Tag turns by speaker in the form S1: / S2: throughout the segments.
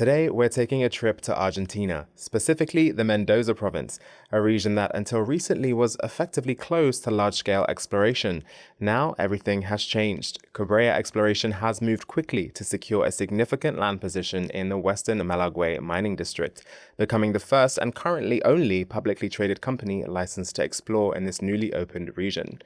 S1: Today, we're taking a trip to Argentina, specifically the Mendoza province, a region that until recently was effectively closed to large-scale exploration. Now, everything has changed. Kobrea Exploration has moved quickly to secure a significant land position in the western Malargüe mining district, becoming the first and currently only publicly traded company licensed to explore in this newly opened region.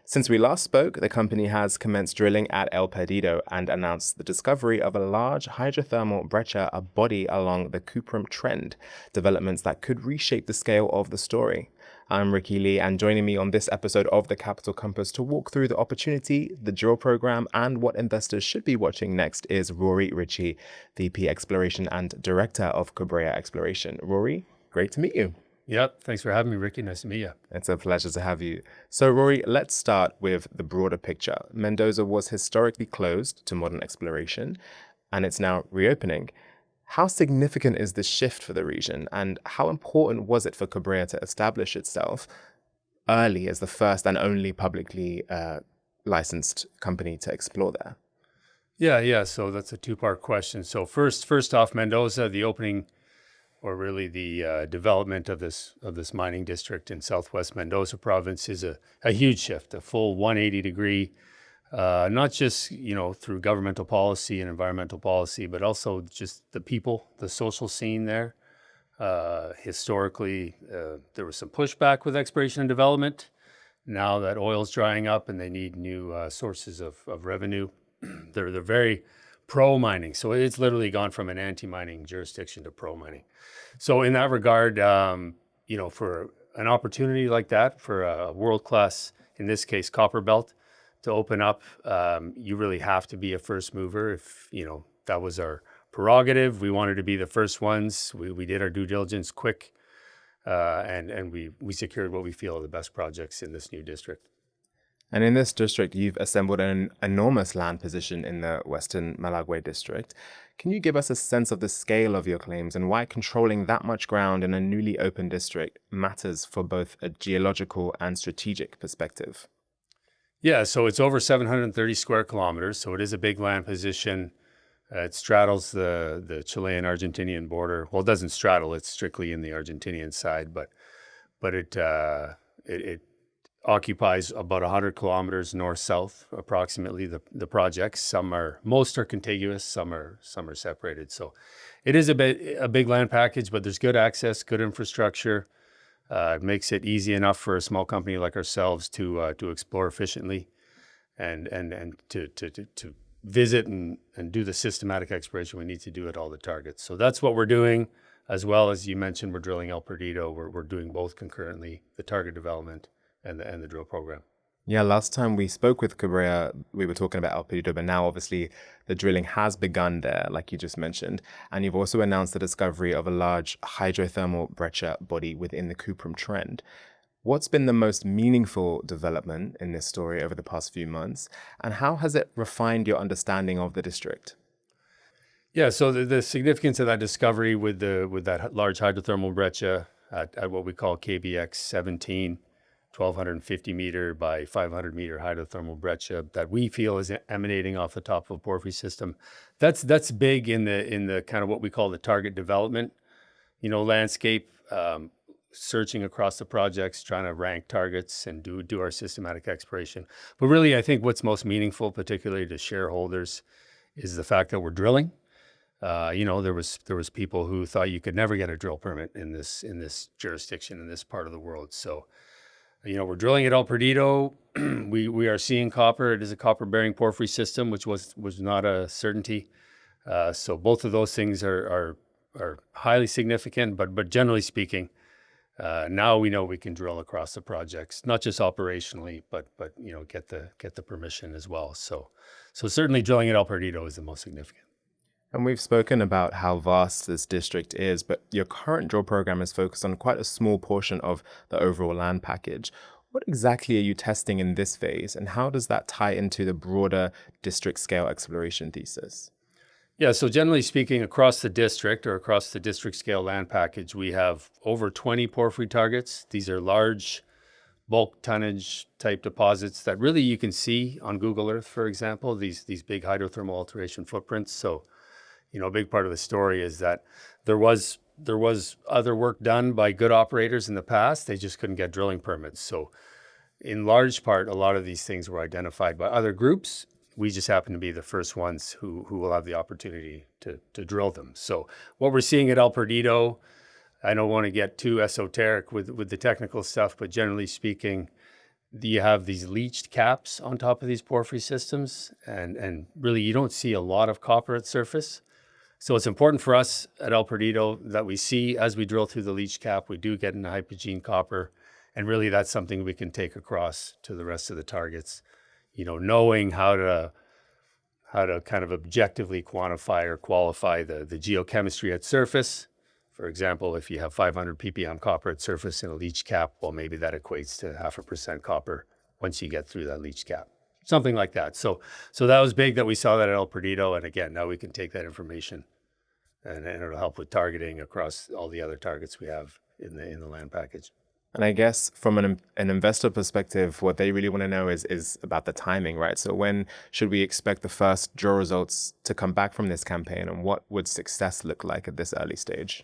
S1: Since we last spoke, the company has commenced drilling at El Perdido and announced the discovery of a large hydrothermal breccia, a body along the Cuprum trend, developments that could reshape the scale of the story. I'm Ricky Lee, and joining me on this episode of The Capital Compass to walk through the opportunity, the drill program, and what investors should be watching next is Rory Ritchie, VP Exploration and Director of Kobrea Exploration. Rory, great to meet you.
S2: Yep. Thanks for having me, Ricky. Nice to meet you.
S1: It's a pleasure to have you. So, Rory, let's start with the broader picture. Mendoza was historically closed to modern exploration, and it's now reopening. How significant is this shift for the region, and how important was it for Kobrea to establish itself early as the first and only publicly licensed company to explore there?
S2: Yeah. So that's a two-part question. So first off, Mendoza, the opening, or really the development of this mining district in southwest Mendoza province is a huge shift, a full 180-degree, not just through governmental policy and environmental policy, but also just the people, the social scene there. Historically, there was some pushback with exploration and development. Now that oil's drying up and they need new sources of revenue, they're very pro-mining. So it's literally gone from an anti-mining jurisdiction to pro-mining. So in that regard, for an opportunity like that, for a world-class, in this case, copper belt, to open up, you really have to be a first mover. If, that was our prerogative. We wanted to be the first ones. We did our due diligence quick, and we secured what we feel are the best projects in this new district.
S1: And in this district, you've assembled an enormous land position in the western Malargüe district. Can you give us a sense of the scale of your claims and why controlling that much ground in a newly open district matters for both a geological and strategic perspective?
S2: Yeah, so it's over 730 square kilometers, so it is a big land position. It straddles the Chilean-Argentinian border. Well, it doesn't straddle, it's strictly in the Argentinian side, but it occupies about 100 kilometers north-south, approximately, the projects. Most are contiguous, some are separated. So it is a big land package, but there's good access, good infrastructure. It makes it easy enough for a small company like ourselves to explore efficiently and to visit and do the systematic exploration we need to do at all the targets. So that's what we're doing. As well as you mentioned, we're drilling El Perdido. We're doing both concurrently, the target development and the drill program.
S1: Yeah, last time we spoke with Kobrea, we were talking about El Perdido, but now obviously the drilling has begun there, like you just mentioned. And you've also announced the discovery of a large hydrothermal breccia body within the Cuprum trend. What's been the most meaningful development in this story over the past few months? And how has it refined your understanding of the district?
S2: Yeah, so the significance of that discovery with that large hydrothermal breccia at what we call KBX17, 1,250 meter by 500 meter hydrothermal breccia that we feel is emanating off the top of a porphyry system. That's big in the kind of what we call the target development, landscape, searching across the projects, trying to rank targets and do our systematic exploration. But really, I think what's most meaningful, particularly to shareholders, is the fact that we're drilling. There was people who thought you could never get a drill permit in this jurisdiction, in this part of the world. So, we're drilling at El Perdido. We are seeing copper. It is a copper-bearing porphyry system, which was not a certainty. So both of those things are highly significant. But generally speaking, now we know we can drill across the projects, not just operationally, but get the permission as well. So certainly drilling at El Perdido is the most significant.
S1: And we've spoken about how vast this district is, but your current drill program is focused on quite a small portion of the overall land package. What exactly are you testing in this phase, and how does that tie into the broader district scale exploration thesis?
S2: Yeah, so generally speaking, across the district or across the district scale land package, we have over 20 porphyry targets. These are large bulk tonnage type deposits that really you can see on Google Earth, for example, these big hydrothermal alteration footprints. So a big part of the story is that there was other work done by good operators in the past. They just couldn't get drilling permits. So in large part, a lot of these things were identified by other groups. We just happen to be the first ones who will have the opportunity to drill them. So what we're seeing at El Perdido, I don't want to get too esoteric with the technical stuff, but generally speaking, you have these leached caps on top of these porphyry systems, and really you don't see a lot of copper at surface. So it's important for us at El Perdido that we see as we drill through the leach cap, we do get into hypogene copper, and really that's something we can take across to the rest of the targets. Knowing how to kind of objectively quantify or qualify the geochemistry at surface. For example, if you have 500 ppm copper at surface in a leach cap, well, maybe that equates to 0.5% copper once you get through that leach cap. Something like that. So that was big that we saw that at El Perdido. And again, now we can take that information and it'll help with targeting across all the other targets we have in the land package.
S1: And I guess from an investor perspective, what they really want to know is about the timing, right? So when should we expect the first drill results to come back from this campaign, and what would success look like at this early stage?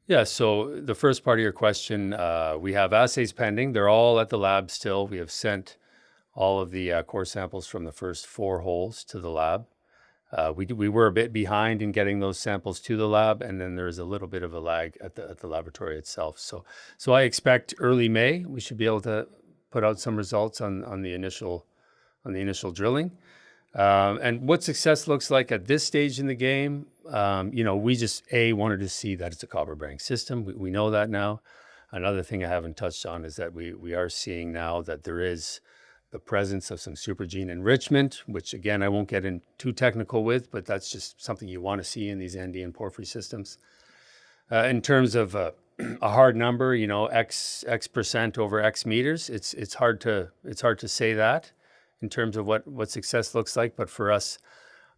S2: Yeah, so the first part of your question, we have assays pending. They're all at the lab still. We have sent all of the core samples from the first 4 holes to the lab. We were a bit behind in getting those samples to the lab, and then there's a little bit of a lag at the laboratory itself. So I expect early May we should be able to put out some results on the initial drilling. And what success looks like at this stage in the game, we just wanted to see that it's a copper bearing system. We know that now. Another thing I haven't touched on is that we are seeing now that there is the presence of some supergene enrichment, which again, I won't get in too technical with, but that's just something you want to see in these Andean porphyry systems. In terms of a hard number, X percent over X meters, it's hard to say that in terms of what success looks like. But for us,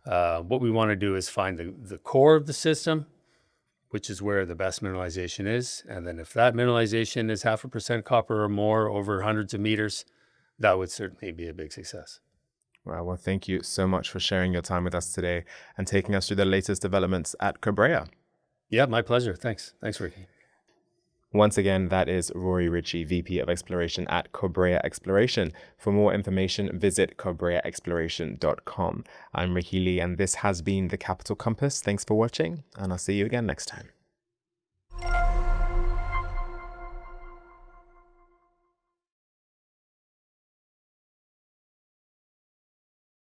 S2: what we want to do is find the core of the system, which is where the best mineralization is. And then if that mineralization is 0.5% copper or more over hundreds of meters, that would certainly be a big success.
S1: Well, thank you so much for sharing your time with us today and taking us through the latest developments at Kobrea.
S2: Yeah, my pleasure. Thanks, Ricky.
S1: Once again, that is Rory Ritchie, VP of Exploration at Kobrea Exploration. For more information, visit KobreaExploration.com. I'm Ricky Lee, and this has been The Capital Compass. Thanks for watching, and I'll see you again next time.